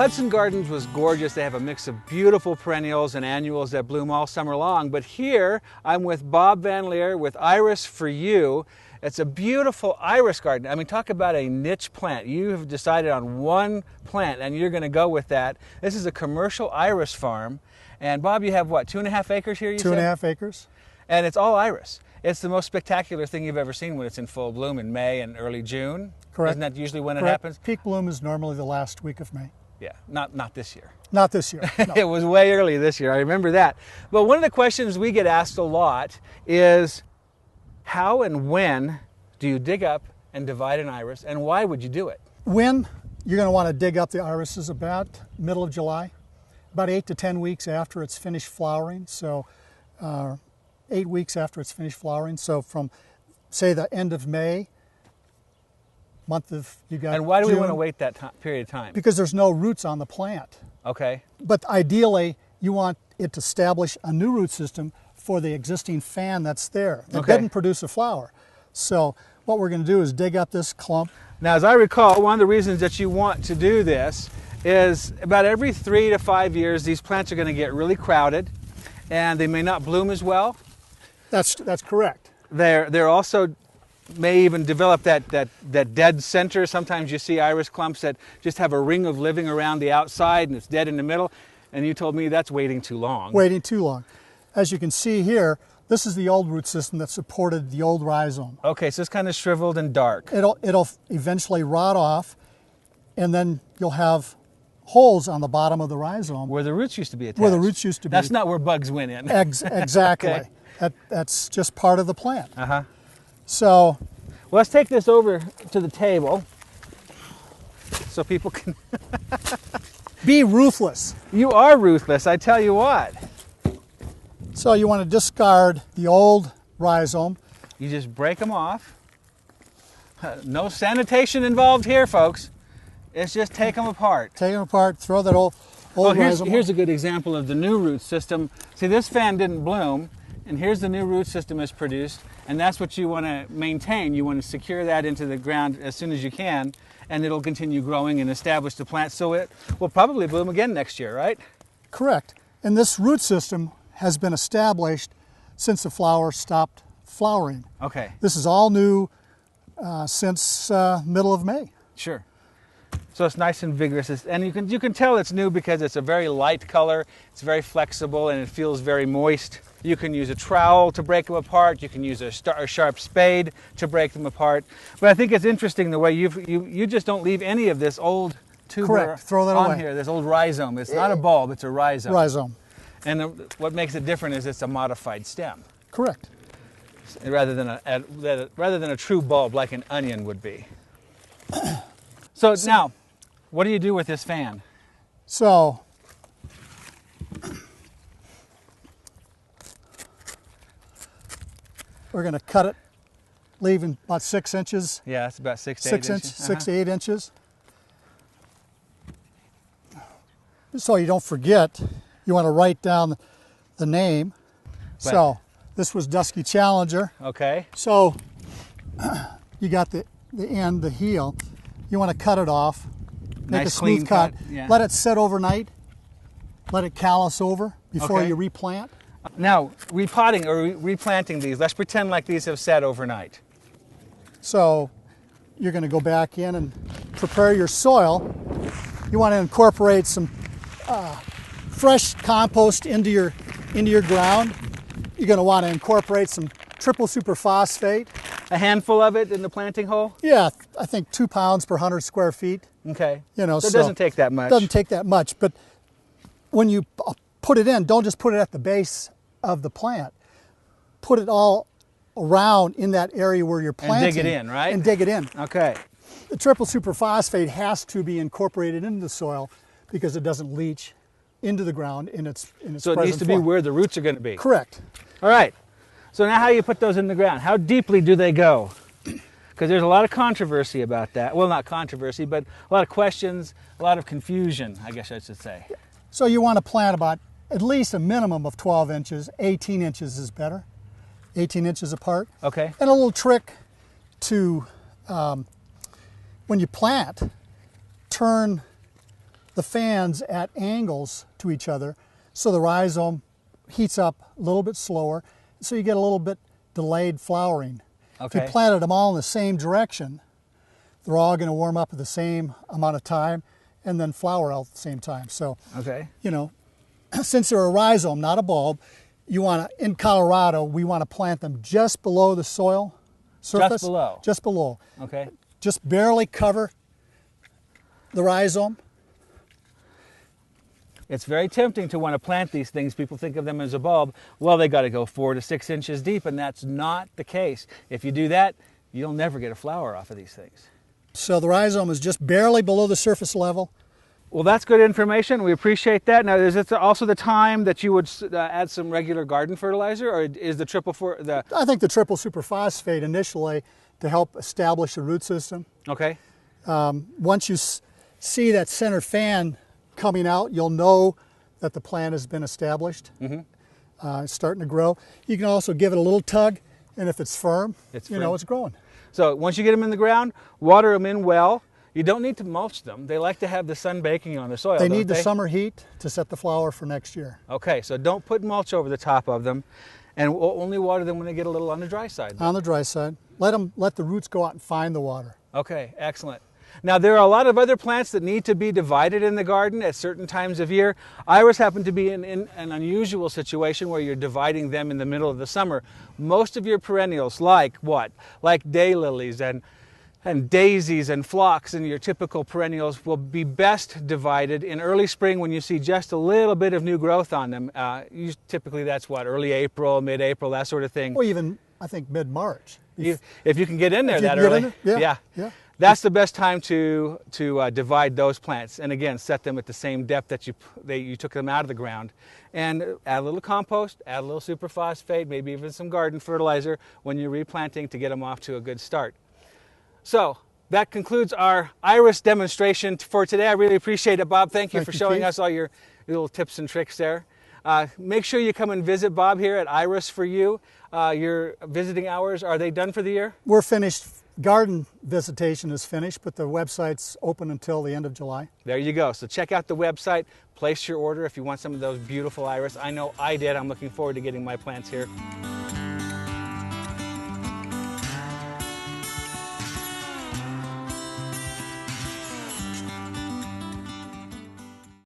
Hudson Gardens was gorgeous. They have a mix of beautiful perennials and annuals that bloom all summer long. But here I'm with Bob Van Leer with Iris4u. It's a beautiful iris garden. I mean, talk about a niche plant. You have decided on one plant and you're going to go with that. This is a commercial iris farm. And Bob, you have what, 2.5 acres here, you said? 2.5 acres. And it's all iris. It's the most spectacular thing you've ever seen when it's in full bloom in May and early June. Correct. Isn't that usually when it Correct. happens? Peak bloom is normally the last week of May. Yeah, not this year. Not this year, no. It was way early this year, I remember that. But one of the questions we get asked a lot is, how and when do you dig up and divide an iris, and why would you do it? When you're going to want to dig up the irises about middle of July, about 8 to 10 weeks after it's finished flowering. So 8 weeks after it's finished flowering. So from, say, the end of May, month of, you got And why do June, we want to wait that period of time? because there's no roots on the plant. Okay. But ideally, you want it to establish a new root system for the existing fan that's there that Okay. doesn't produce a flower. So what we're going to do is dig up this clump. Now, as I recall, one of the reasons that you want to do this is about every 3 to 5 years, these plants are going to get really crowded, and they may not bloom as well. That's correct. They're also may even develop that dead center. Sometimes you see iris clumps that just have a ring of living around the outside and it's dead in the middle. And you told me that's waiting too long. Waiting too long. As you can see here, this is the old root system that supported the old rhizome. Okay, so it's kind of shriveled and dark. It'll eventually rot off, and then you'll have holes on the bottom of the rhizome Where the roots used to be attached. where the roots used to be. That's not where bugs went in. Exactly. Okay. That's just part of the plant. Uh-huh. So Well, let's take this over to the table so people can... be ruthless. You are ruthless, I tell you what. So you want to discard the old rhizome. You just break them off. No sanitation involved here, folks. It's just take them apart. Take them apart, throw that old rhizome. Here's a good example of the new root system. See, this fan didn't bloom, and here's the new root system is produced, and that's what you want to maintain. You want to secure that into the ground as soon as you can, and it'll continue growing and establish the plant, so it will probably bloom again next year, right? Correct. And this root system has been established since the flower stopped flowering. Okay. This is all new since middle of May. Sure. So it's nice and vigorous, and you can tell it's new because it's a very light color, it's very flexible, and it feels very moist. You can use a trowel to break them apart. You can use a sharp spade to break them apart. But I think it's interesting the way you just don't leave any of this old tuber Correct. Throw that on away. here. This old rhizome. It's not a bulb. It's a rhizome. Rhizome. And what makes it different is it's a modified stem, Correct. rather than a true bulb like an onion would be. So now, what do you do with this fan? So we're going to cut it, leaving about 6 inches. Yeah, it's about 6 to 8 inches. 6 to 8 inches. So you don't forget, you want to write down the name. So this was Dusky Challenger. Okay. So you got the end, the heel. You want to cut it off. Make Nice, a smooth clean cut. yeah. Let it sit overnight. Let it callus over before Okay. you replant. Now, repotting or replanting these, let's pretend like these have sat overnight. So you're going to go back in and prepare your soil. You want to incorporate some fresh compost into your ground. You're going to want to incorporate some triple superphosphate. A handful of it in the planting hole? Yeah, I think 2 pounds per 100 square feet. Okay. You know, so it doesn't take that much. Doesn't take that much, but when you put it in, don't just put it at the base of the plant. Put it all around in that area where you're planting. And dig it in, right? And dig it in. Okay. The triple superphosphate has to be incorporated into the soil because it doesn't leach into the ground in its So it needs to be where the roots are going to be. Correct. All right. So now how do you put those in the ground? How deeply do they go? Because there's a lot of controversy about that. Well, not controversy, but a lot of questions, a lot of confusion, I guess I should say. So you want to plant about at least a minimum of 12 inches. 18 inches is better. 18 inches apart. Okay. And a little trick to, when you plant, turn the fans at angles to each other, so the rhizome heats up a little bit slower, so you get a little bit delayed flowering. Okay. If you planted them all in the same direction, they're all going to warm up at the same amount of time and then flower out at the same time. So, Okay. you know, since they're a rhizome, not a bulb, you want to, in Colorado, we want to plant them just below the soil surface. Just below? Just below. Okay. Just barely cover the rhizome. It's very tempting to want to plant these things. People think of them as a bulb. Well, they got to go 4 to 6 inches deep, and that's not the case. If you do that, you'll never get a flower off of these things. So the rhizome is just barely below the surface level. Well, that's good information. We appreciate that. Now, is it also the time that you would add some regular garden fertilizer, or is the I think the triple superphosphate initially to help establish the root system. Okay. Once you see that center fan coming out, you'll know that the plant has been established. It's starting to grow. You can also give it a little tug, and if it's firm, you know it's growing. So once you get them in the ground, water them in well. You don't need to mulch them. They like to have the sun baking on the soil. They need the summer heat to set the flower for next year. Okay, so don't put mulch over the top of them, and only water them when they get a little on the dry side. On the dry side. Let the roots go out and find the water. Okay, excellent. Now, there are a lot of other plants that need to be divided in the garden at certain times of year. Iris happen to be in an unusual situation where you're dividing them in the middle of the summer. Most of your perennials, like what? Like daylilies and daisies and phlox and your typical perennials, will be best divided in early spring when you see just a little bit of new growth on them. Typically that's what, early April, mid-April, that sort of thing. Or even, I think, mid-March. If you can get in there that early. Yeah. That's the best time to divide those plants, and again, set them at the same depth that you took them out of the ground. And add a little compost, add a little superphosphate, maybe even some garden fertilizer when you're replanting to get them off to a good start. So that concludes our iris demonstration for today. I really appreciate it, Bob. Thank you for showing us all your little tips and tricks there. Make sure you come and visit Bob here at Iris4u. Your visiting hours, are they done for the year? We're finished. Garden visitation is finished, but the website's open until the end of July. There you go. So check out the website, place your order if you want some of those beautiful iris. I know I did. I'm looking forward to getting my plants here.